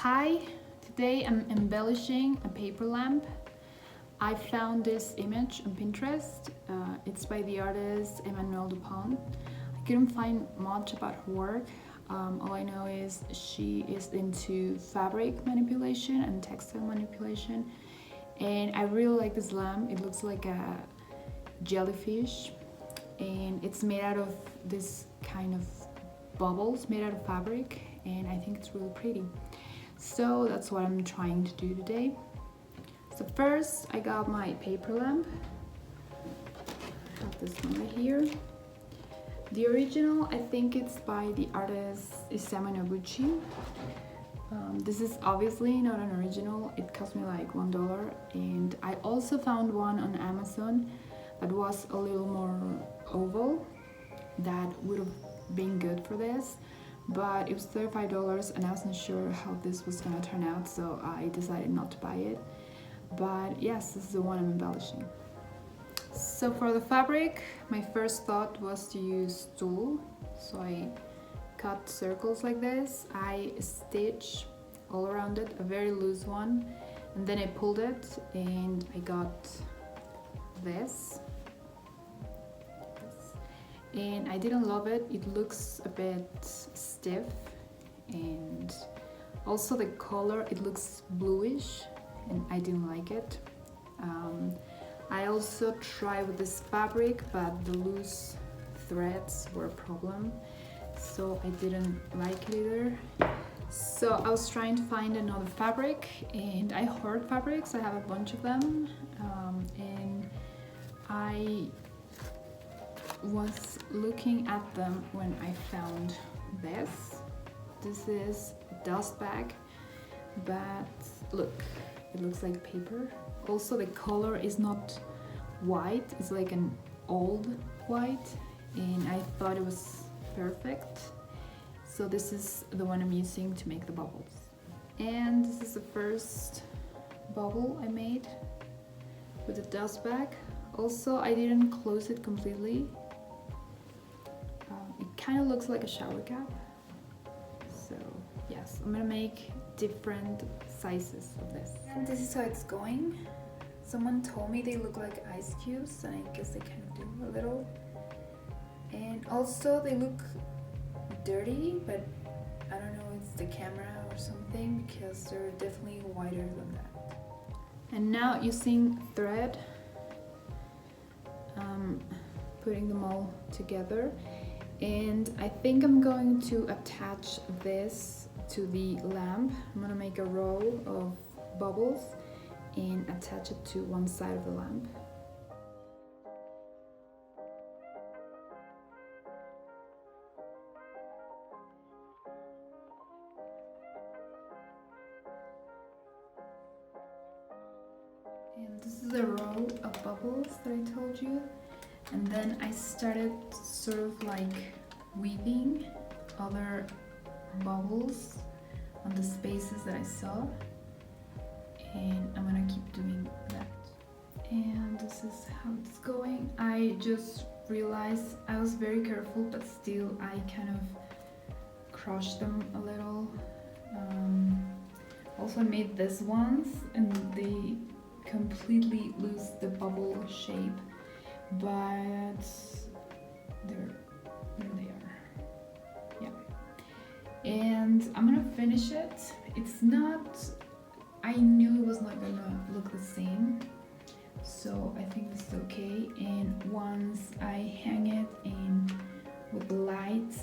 Hi, today I'm embellishing a paper lamp. I found this image on Pinterest. It's by the artist Emmanuelle Dupont. I couldn't find much about her work. All I know is she is into fabric manipulation and textile manipulation. And I really like this lamp. It looks like a jellyfish and it's made out of this kind of bubbles made out of fabric, and I think it's really pretty. So that's what I'm trying to do today. So first I got my paper lamp. I have this one right here. The original, I think it's by the artist Isamu Noguchi. This is obviously not an original. It cost me like $1, and I also found one on Amazon that was a little more oval. That would have been good for this, but it was $35 and I wasn't sure how this was gonna turn out, so I decided not to buy it. But yes, this is the one I'm embellishing. So for the fabric, my first thought was to use tulle. So I cut circles like this. I stitched all around it, a very loose one, and then I pulled it and I got this. And I didn't love it. It looks a bit stiff, and also the color, it looks bluish and I didn't like it. I also tried with this fabric, but the loose threads were a problem, so I didn't like it either. So I was trying to find another fabric, and I hoard fabrics. I have a bunch of them, and I was looking at them when I found this. This is a dust bag, but look, it looks like paper. Also, the color is not white, it's like an old white, and I thought it was perfect. So this is the one I'm using to make the bubbles. And this is the first bubble I made with the dust bag. Also, I didn't close it completely. It kind of looks like a shower cap. So yes, I'm gonna make different sizes of this. And this is how it's going. Someone told me they look like ice cubes, and I guess they kind of do a little. And also they look dirty, but I don't know, it's the camera or something, because they're definitely whiter than that. And now using thread, putting them all together, and I think I'm going to attach this to the lamp. I'm gonna make a row of bubbles and attach it to one side of the lamp. And this is a row of bubbles that I told you. And then I started sort of like weaving other bubbles on the spaces that I saw. And I'm gonna keep doing that. And this is how it's going. I just realized I was very careful, but still I kind of crushed them a little. Also I made these ones, and they completely lose the bubble shape, but there they are. Yeah, and I'm gonna finish it. It's not, I knew it was not gonna look the same, so I think this is okay. And once I hang it in with the lights